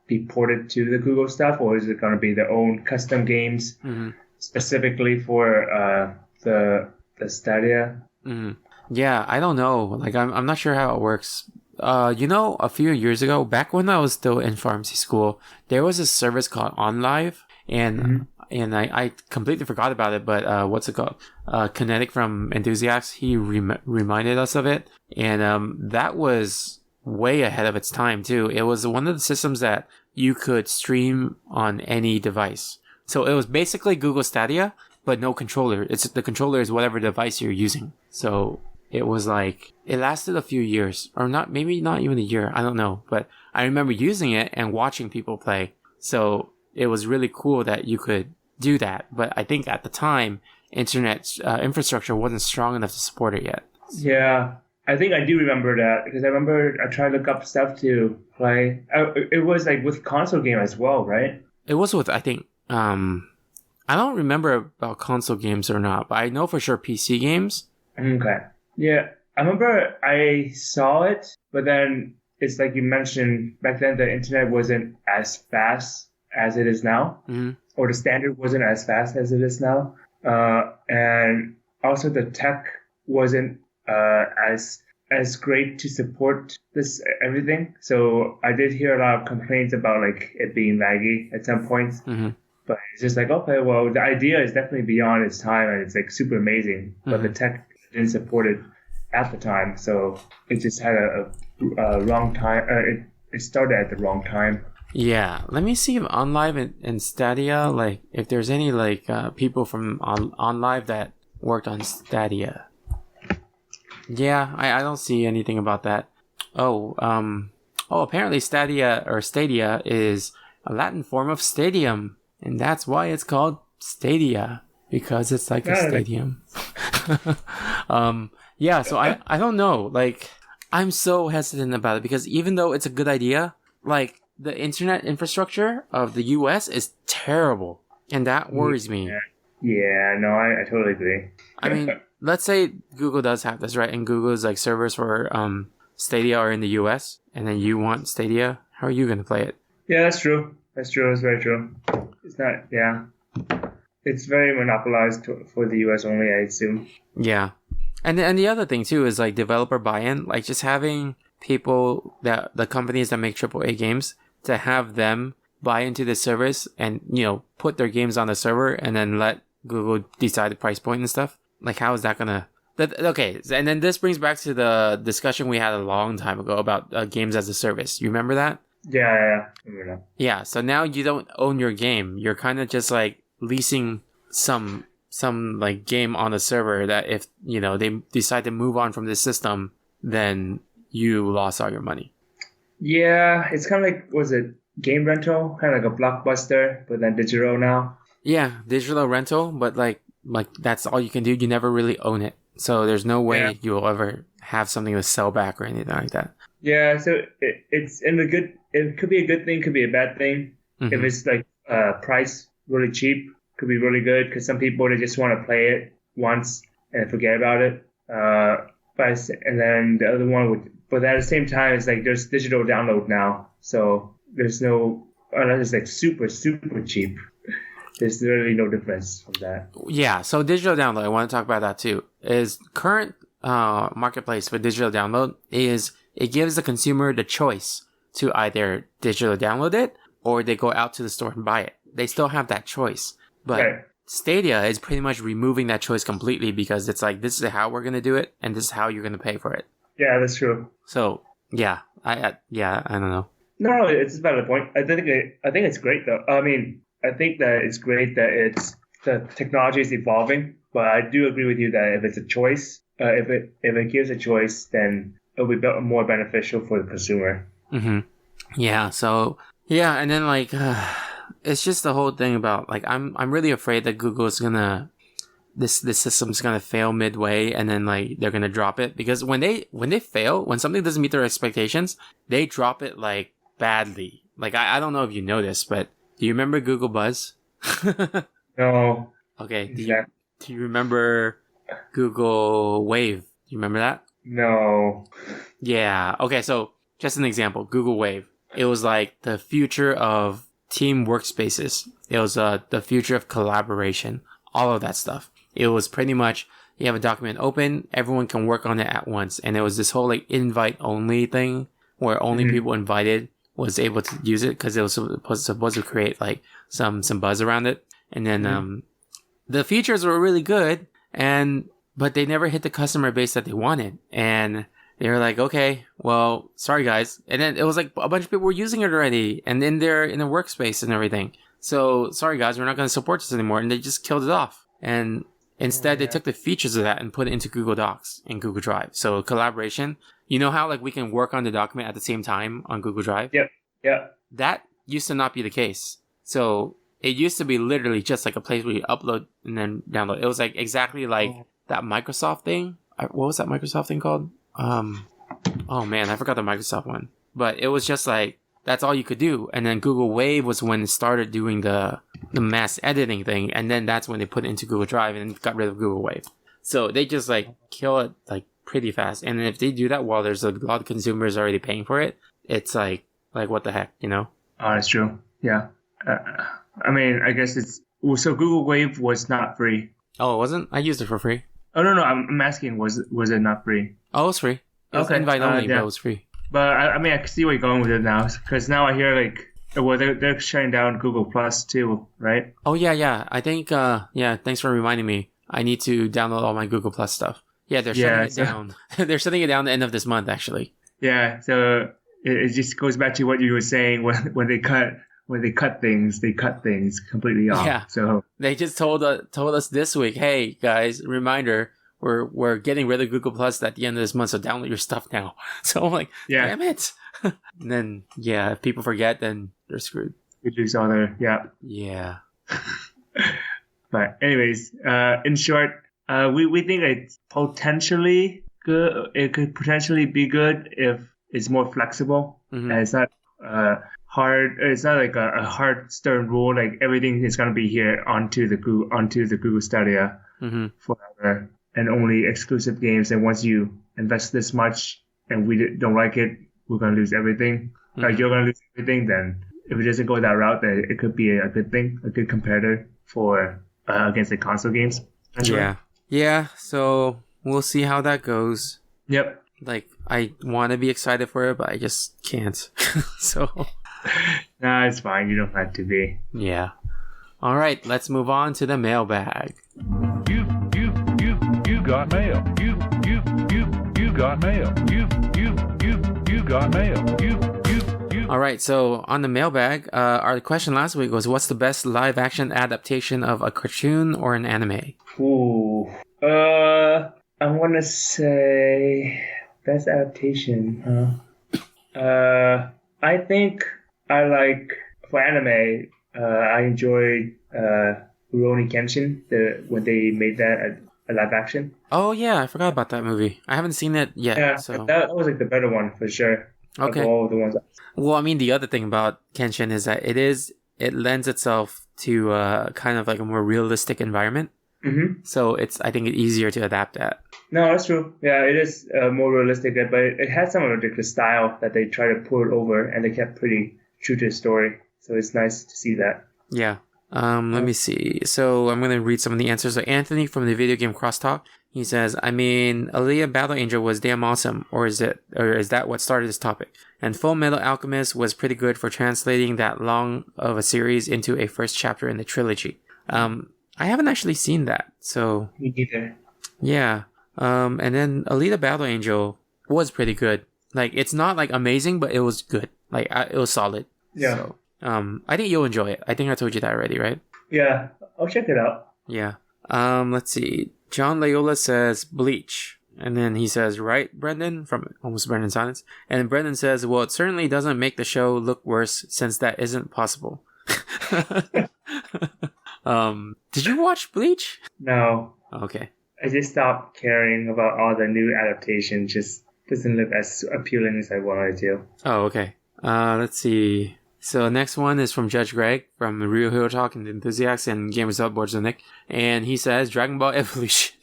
be ported to the Google stuff, or is it gonna be their own custom games specifically for the Stadia? Yeah, I don't know. Like, I'm not sure how it works. A few years ago, back when I was still in pharmacy school, there was a service called OnLive, and I completely forgot about it. But what's it called? Kinetic from Enthusiasts, he reminded us of it, and that was way ahead of its time too. It was one of the systems that you could stream on any device. So it was basically Google Stadia, but no controller. The controller is whatever device you're using. So it was like, it lasted a few years, or maybe not even a year. I don't know, but I remember using it and watching people play. So it was really cool that you could do that. But I think at the time, internet infrastructure wasn't strong enough to support it yet. Yeah, I think I do remember that, because I remember I tried to look up stuff to play. It was like with console game as well, right? It was with, I think, I don't remember about console games or not, but I know for sure PC games. Okay. Yeah, I remember I saw it, but then it's like you mentioned, back then the internet wasn't as fast as it is now, or the standard wasn't as fast as it is now. And also the tech wasn't as great to support this everything. So I did hear a lot of complaints about like it being laggy at some points. But it's just like, okay, well, the idea is definitely beyond its time, and it's like super amazing. But the tech didn't support it at the time, so it just had a wrong time. It started at the wrong time. Yeah, let me see if OnLive and Stadia, like, if there's any like people from OnLive that worked on Stadia. Yeah, I don't see anything about that. Apparently Stadia is a Latin form of stadium, and that's why it's called Stadia, because it's like a stadium. Yeah, so I don't know. Like, I'm so hesitant about it, because even though it's a good idea, like, the internet infrastructure of the US is terrible, and that worries me. Yeah, no, I totally agree. I mean, let's say Google does have this, right? And Google's like servers for Stadia are in the US, and then you want Stadia. How are you going to play it? Yeah, that's true. That's very true. It's not, yeah. It's very monopolized for the US only, I assume. Yeah. And the other thing too is like developer buy-in, like just having people that the companies that make AAA games to have them buy into the service and put their games on the server and then let Google decide the price point and stuff. Like how is that gonna? Okay, and then this brings back to the discussion we had a long time ago about games as a service. You remember that? Yeah. I remember that. Yeah. So now you don't own your game. You're kind of just like leasing some like game on the server that if they decide to move on from this system, then you lost all your money. Yeah, it's kind of like, was it game rental? Kind of like a Blockbuster, but then digital now. Yeah, digital rental, but like that's all you can do. You never really own it, so there's no way you'll ever have something to sell back or anything like that. Yeah, so it's in the good. It could be a good thing, could be a bad thing. Mm-hmm. If it's like price really cheap, could be really good because some people they just want to play it once and forget about it. And then the other one would, but at the same time, it's like there's digital download now, so there's no unless it's like super cheap. There's really no difference from that. Yeah, so digital download, I want to talk about that too. Is current marketplace for digital download is it gives the consumer the choice to either digital download it or they go out to the store and buy it. They still have that choice, but Right. Stadia is pretty much removing that choice completely because it's like this is how we're gonna do it and this is how you're gonna pay for it. Yeah, that's true. So yeah, I don't know. No, it's a valid point. I think it's great though. I mean, I think that it's great that the technology is evolving, but I do agree with you that if it's a choice, if it gives a choice, then it'll be more beneficial for the consumer. Mm-hmm. Yeah. So yeah, and then like it's just the whole thing about like I'm really afraid that Google's gonna this system's gonna fail midway and then like they're gonna drop it because when they fail, when something doesn't meet their expectations, they drop it like badly. Like I don't know if you know this, but do you remember Google Buzz? No. Okay. Do you remember Google Wave? Do you remember that? No. Yeah. Okay. So just an example, Google Wave. It was like the future of team workspaces. It was the future of collaboration. All of that stuff. It was pretty much you have a document open, everyone can work on it at once, and it was this whole like invite only thing where only people invited was able to use it because it was supposed to create like some buzz around it. And then the features were really good, but they never hit the customer base that they wanted. And they were like, okay, well, sorry guys. And then it was like a bunch of people were using it already, and in their workspace and everything. So sorry guys, we're not going to support this anymore. And they just killed it off. And instead, they took the features of that and put it into Google Docs and Google Drive. So collaboration. You know how like we can work on the document at the same time on Google Drive? Yep. Yeah. That used to not be the case. So it used to be literally just like a place where you upload and then download. It was like exactly like that Microsoft thing. What was that Microsoft thing called? Oh man, I forgot the Microsoft one. But it was just like, that's all you could do. And then Google Wave was when it started doing the mass editing thing. And then that's when they put it into Google Drive and got rid of Google Wave. So they just like kill it like pretty fast. And if they do that while there's a lot of consumers already paying for it, it's like what the heck, you know? Oh, that's true. Yeah. I mean, I guess so Google Wave was not free. Oh, it wasn't? I used it for free. Oh, no. I'm asking, was it not free? Oh, it was free. It was invite only, but it was free. But I mean, I can see where you're going with it now, because now I hear like, well, they're shutting down Google Plus too, right? Oh yeah. I think thanks for reminding me. I need to download all my Google Plus stuff. Yeah, they're shutting it down. They're shutting it down the end of this month, actually. Yeah, so it just goes back to what you were saying when they cut things, they cut things completely off. Yeah. So they just told us this week, hey guys, reminder, we're getting rid of Google Plus at the end of this month, so download your stuff now. So I'm like, damn it. And then if people forget, then they're screwed. we lose all their Yeah. But anyways, in short, we think it's potentially good. It could potentially be good if it's more flexible and it's not hard. It's not like a hard stern rule. Like everything is gonna be here onto the Google Stadia forever, and only exclusive games. And once you invest this much and we don't like it, we're gonna lose everything. Like you're gonna lose everything. Then if it doesn't go that route, then it could be a good thing, a good competitor for against the console games. Yeah. So we'll see how that goes. Yep. Like, I want to be excited for it, but I just can't. So, Nah, it's fine. You don't have to be. yeah. All right, let's move on to the mailbag. You got mail. You got mail. You got mail. You. All right, so on the mailbag, our question last week was, what's the best live-action adaptation of a cartoon or an anime? Ooh. I want to say best adaptation. I think I like for anime. I enjoyed Rurouni Kenshin when they made that a live action. Oh, yeah, I forgot about that movie. I haven't seen it yet. Yeah, So. that was like the better one for sure. Okay. Of all the ones. Well, I mean, the other thing about Kenshin is that it lends itself to kind of like a more realistic environment. Mm-hmm. So I think it's easier to adapt that. No, that's true. Yeah, it is more realistic, but it had some of the style that they try to pull it over, and they kept pretty true to the story. So it's nice to see that. Yeah. Let me see. So I'm going to read some of the answers. So Anthony from the video game Crosstalk, he says, I mean, Aaliyah Battle Angel was damn awesome, or is that what started this topic? And Full Metal Alchemist was pretty good for translating that long of a series into a first chapter in the trilogy. I haven't actually seen that, so Me neither. yeah. And then Alita Battle Angel was pretty good. Like, it's not like amazing, but it was good. Like, it was solid. Yeah. So, I think you'll enjoy it. I think I told you that already, right? Yeah, I'll check it out. Yeah. Let's see. John Loyola says Bleach. And then he says, right, Brendan? From almost Brendan Silence. And Brendan says, well, it certainly doesn't make the show look worse since that isn't possible. Did you watch Bleach? No, Okay. I just stopped caring about all the new adaptations. Just doesn't look as appealing as I wanted to. Oh, okay. Let's see. So next one is from Judge Greg from Real Hero Talk and Enthusiasts and Gamers Outboards with Nick. And he says Dragon Ball Evolution.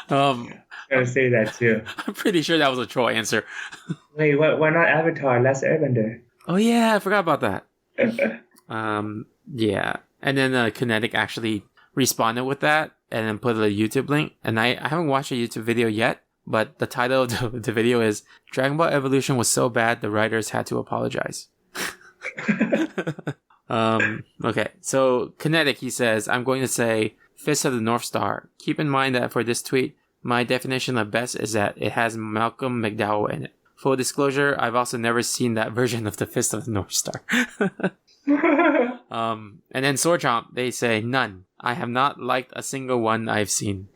I'm gonna say that too. I'm pretty sure that was a troll answer. Wait, why not Avatar: Last Airbender? Oh yeah, I forgot about that. Yeah. And then Kinetic actually responded with that and then put a YouTube link. And I haven't watched a YouTube video yet, but the title of the video is Dragon Ball Evolution was so bad the writers had to apologize. Okay, so Kinetic, he says, I'm going to say Fist of the North Star. Keep in mind that for this tweet, my definition of best is that it has Malcolm McDowell in it. Full disclosure, I've also never seen that version of the Fist of the North Star. And then Sword Chomp, they say none. I have not liked a single one I've seen.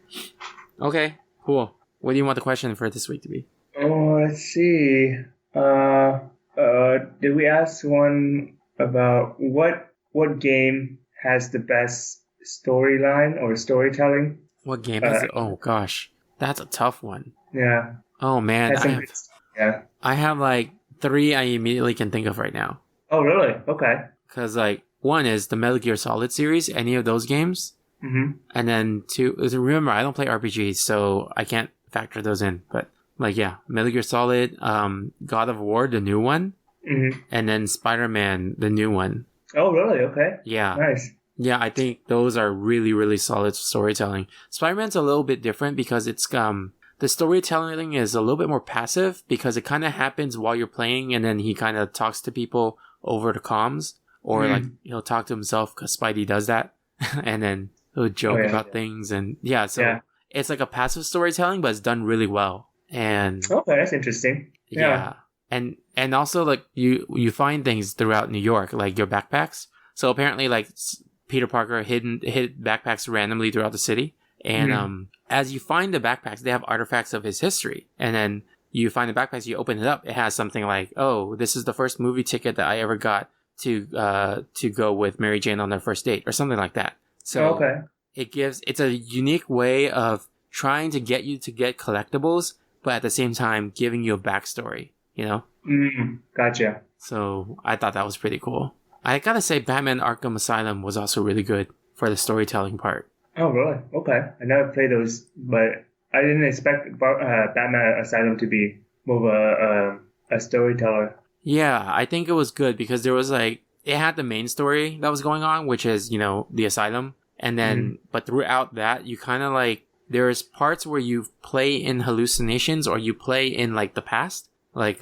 Okay, cool. What do you want the question for this week to be? Oh, let's see. Did we ask one about what game has the best storyline or storytelling? What game is it? Oh gosh, that's a tough one. Yeah. Oh man, Yeah. I have like 3 I immediately can think of right now. Oh, really? Okay. Cause like one is the Metal Gear Solid series, any of those games, Mm-hmm. and then 2 is, remember I don't play RPGs, so I can't factor those in. But like yeah, Metal Gear Solid, God of War, the new one, Mm-hmm. and then Spider-Man, the new one. Oh, really? Okay. Yeah. Nice. Yeah, I think those are really, really solid storytelling. Spider-Man's a little bit different because it's the storytelling is a little bit more passive because it kind of happens while you're playing, and then he kind of talks to people over the comms, or like he'll talk to himself because Spidey does that, and then he'll joke about things, and it's like a passive storytelling, but it's done really well. And okay, that's interesting. yeah. And also like you find things throughout New York, like your backpacks. So apparently like Peter Parker hid backpacks randomly throughout the city. And as you find the backpacks, they have artifacts of his history. And then you find the backpacks, you open it up, it has something like, oh, this is the first movie ticket that I ever got to go with Mary Jane on their first date, or something like that. So it's a unique way of trying to get you to get collectibles, but at the same time giving you a backstory, you know? Gotcha. So I thought that was pretty cool. I gotta say, Batman Arkham Asylum was also really good for the storytelling part. Oh, really? Okay. I never played those, but I didn't expect Batman Asylum to be more of a storyteller. Yeah, I think it was good because there was like, it had the main story that was going on, which is, you know, the asylum. And then, but throughout that, you kind of like there's parts where you play in hallucinations or you play in like the past. Like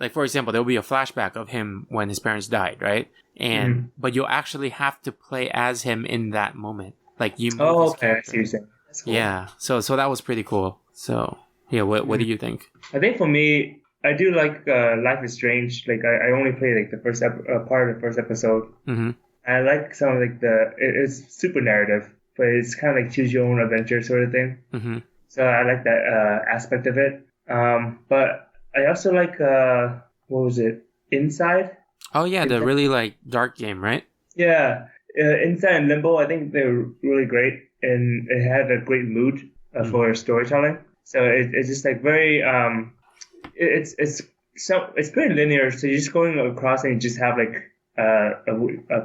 like for example, there'll be a flashback of him when his parents died, right? And but you'll actually have to play as him in that moment. Like you move Oh, his okay. I character. see what you're saying. That's cool. Yeah. So that was pretty cool. So yeah, what do you think? I think for me, I do like Life is Strange. Like I only played like the first part of the first episode. Mm-hmm. I like some of like it's super narrative, but it's kind of like choose your own adventure sort of thing. Mm-hmm. So I like that aspect of it. But I also like what was it? Inside. Oh yeah, the really like dark game, right? Yeah, Inside and Limbo. I think they're really great, and it had a great mood for storytelling. So it's just like very it's pretty linear. So you're just going across and you just have like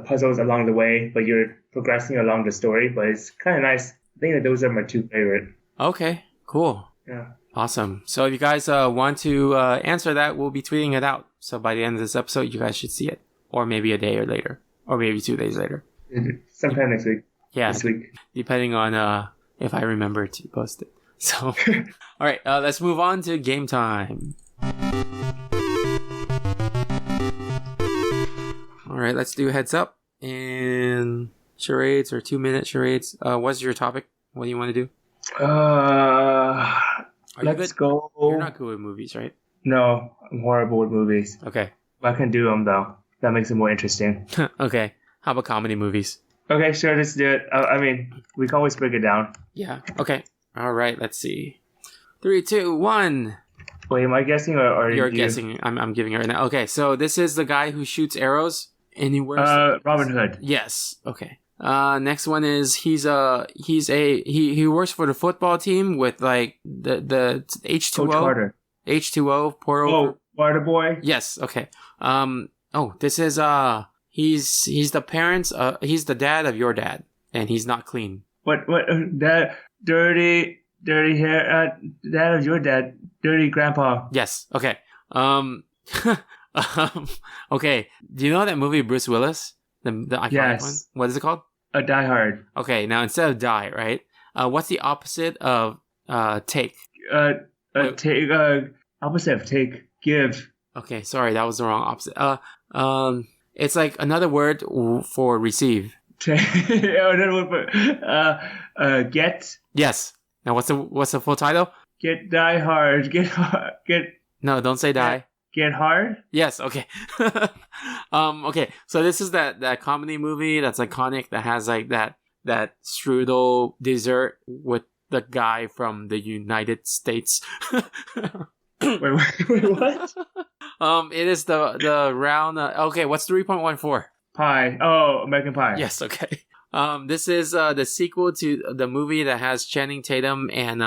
puzzles along the way, but you're progressing along the story. But it's kind of nice. I think that those are my two favorite. Okay, cool. Yeah. Awesome. So if you guys want to answer that, we'll be tweeting it out. So by the end of this episode, you guys should see it. Or maybe a day or later. Or maybe 2 days later. Sometime next week. Yeah. This week. Depending on if I remember to post it. So, all right, let's move on to game time. All right, let's do heads up and charades or 2-minute charades. What's your topic? What do you want to do? Let's go. You're not good with movies, right? No, I'm horrible with movies. Okay. I can do them though. That makes it more interesting. Okay. How about comedy movies? Okay, sure, let's do it. I mean, we can always break it down. Yeah. Okay. All right. Let's see. 3, 2, 1. Wait, am I guessing or You're guessing. I'm giving it right now. Okay. So this is the guy who shoots arrows and he wears. Robin Hood. Yes. Okay. Next one is he works for the football team with like the H2O. Coach Carter. H2O pour over. Oh, Water Boy. Yes. Okay. This is he's the parents. He's the dad of your dad, and he's not clean. What? That dirty hair. Dad of your dad. Dirty grandpa. Yes. Okay. Okay. Do you know that movie Bruce Willis? The iconic one. What is it called? A Die Hard. Okay. Now instead of die, right? What's the opposite of take? Take. Opposite of take. Give. Okay. Sorry, that was the wrong opposite. It's like another word for receive. Another word for get. Yes. Now what's the full title? Get Die Hard. Get hard. Get. No, don't say die. Get hard. Yes. Okay. Okay. So this is that comedy movie that's iconic that has like that strudel dessert with the guy from the United States. Wait, what? It is the round. Okay, what's 3.14? Pie. Oh, American Pie. Yes. Okay. This is the sequel to the movie that has Channing Tatum and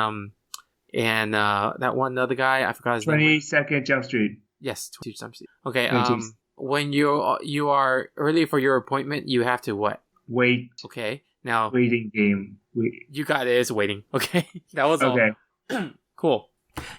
that one other guy. I forgot his name. 22nd Jump Street. Yes, 22 Jump Street. Okay. When you are early for your appointment, you have to what? Wait. Okay. Now. Waiting game. You got it. It's waiting. Okay. That was okay. All. Cool.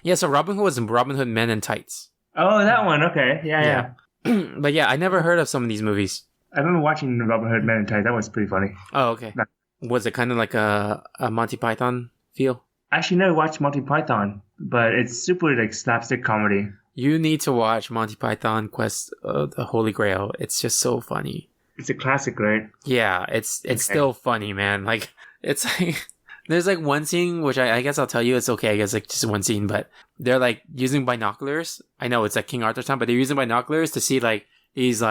Yeah. So Robin Hood was in Robin Hood Men in Tights. Oh, that one. Okay. Yeah. But yeah, I never heard of some of these movies. I remember watching Robin Hood Men in Tights. That was pretty funny. Oh, okay. Was it kind of like a Monty Python feel? I actually never watched Monty Python, but it's super like slapstick comedy. You need to watch Monty Python Quest the Holy Grail. It's just so funny. It's a classic, right? Yeah, it's still funny, man. Like it's like there's like one scene which I guess I'll tell you it's okay. I guess like just one scene, but they're like using binoculars. I know it's like King Arthur's time, but they're using binoculars to see like these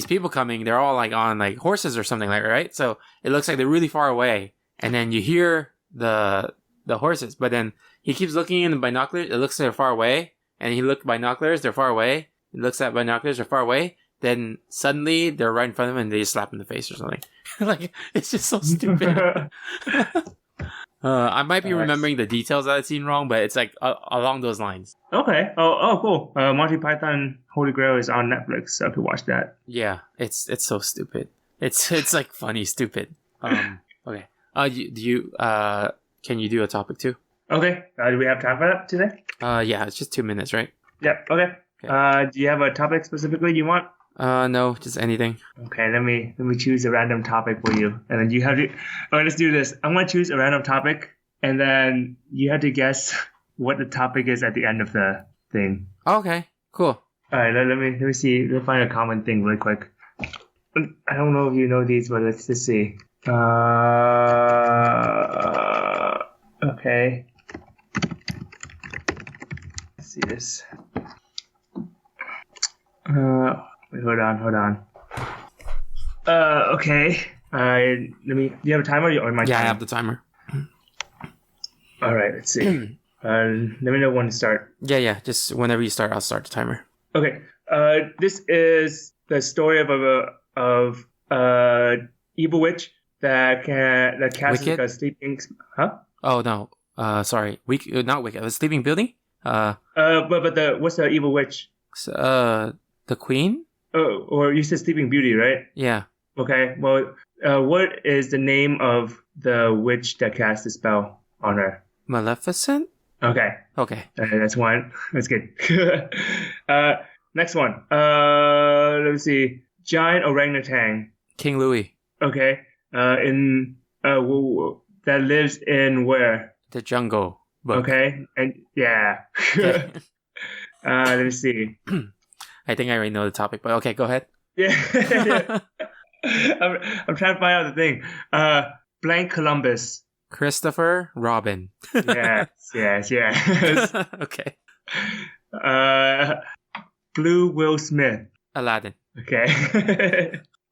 people coming. They're all like on like horses or something like that, right? So it looks like they're really far away, and then you hear the horses, but then he keeps looking in the binoculars. It looks like they're far away, and he looked binoculars. They're far away. He looks at binoculars. They're far away. Then suddenly they're right in front of him, and they just slap him in the face or something. Like it's just so stupid. I might be remembering the details of that scene wrong, but it's like along those lines. Okay. Oh, cool. Monty Python Holy Grail is on Netflix, so I could watch that. Yeah, it's so stupid. It's like funny stupid. Okay. Can you do a topic too? Okay. Do we have time for that today? Yeah, it's just 2 minutes, right? Yeah. Okay. Do you have a topic specifically you want? No, just anything. Okay, let me choose a random topic for you, and then you have to. Oh, let's do this. I'm gonna choose a random topic, and then you have to guess what the topic is at the end of the thing. Okay, cool. All right, let me see. Let's find a common thing really quick. I don't know if you know these, but let's just see. Okay. Let's see this. Wait, hold on. Okay. Do you have a timer or my Yeah, I timer? have the timer. All right, let's see. Let me know when to start. Yeah. Just whenever you start, I'll start the timer. Okay. This is the story of evil witch that casts Wicked? a sleeping. Huh? Oh no. Sorry. Not Wicked. The Sleeping Beauty. But what's the evil witch? The Queen. Oh, or you said Sleeping Beauty, right? Yeah. Okay. Well, what is the name of the witch that cast the spell on her? Maleficent. Okay. Okay. That's one. That's good. Next one. Let me see. Giant orangutan. King Louis. Okay. That lives in where? The Jungle Book. Okay. And yeah. Okay. Let me see. I think I already know the topic, but okay, go ahead. Yeah. I'm trying to find out the thing. Blank Columbus. Christopher Robin. Yes. Okay. Blue Will Smith. Aladdin. Okay.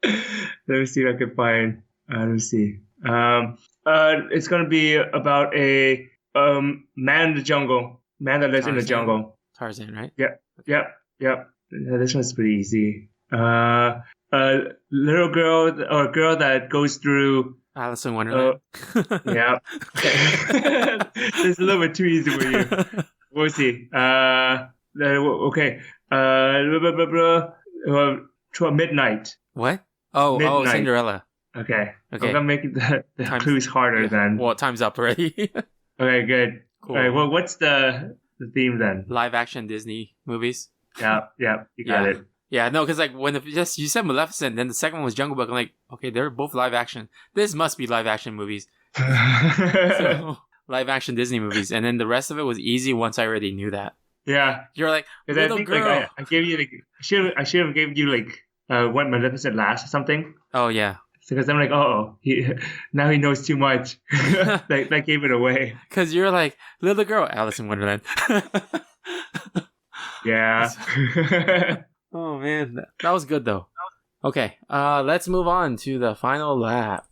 Let me see if I can find. Let me see. It's gonna be about a man in the jungle. Man that lives in the Tarzan. jungle. Tarzan, right? Yep. This one's pretty easy. A little girl or a girl that goes through. Alice in Wonderland. Yeah. It's a little bit too easy for you. We'll see. Okay. To midnight. What? Oh, Midnight. Cinderella. Okay. Okay. I'm gonna make the clues harder then. Well, time's up already. Okay, good. Cool. All right. Well, what's the theme then? Live action Disney movies. Yeah. You got it. Yeah, no, because like when you said Maleficent, then the second one was Jungle Book. I'm like, okay, they're both live action. This must be live action movies. So, live action Disney movies, and then the rest of it was easy once I already knew that. Yeah. You're like, 'Cause little I think girl. like I gave you like I should have gave you like what Maleficent last or something. Oh yeah, Because I'm like, now he knows too much. that gave it away. because you're like little girl, Alice in Wonderland. Yeah. Oh man, that was good though. Okay, let's move on to the final lap.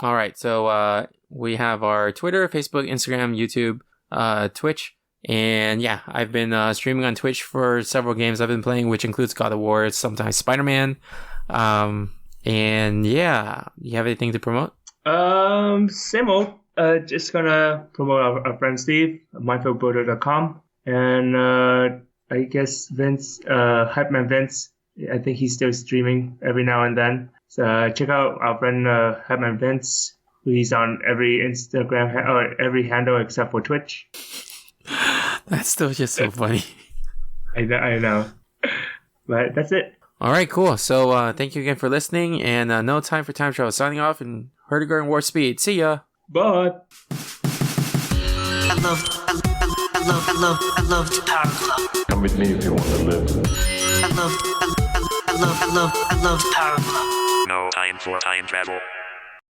All right, so we have our Twitter, Facebook, Instagram, YouTube, Twitch, and yeah, I've been streaming on Twitch for several games I've been playing, which includes God of War, sometimes Spider-Man, and yeah, you have anything to promote? Same old. Just gonna promote our friend Steve, mindfulbuilder.com, and I guess Vince, Hype Man Vince. I think he's still streaming every now and then. So check out our friend Hype Man Vince. He's on every Instagram or every handle except for Twitch. That's still just so funny. I know. But that's it. All right, cool. So thank you again for listening, and no time for time travel. Signing off, and Herdiger and Warp Speed. See ya. But I loved Power Glove. Come with me if you want to live. I loved Power Glove. No time for time travel.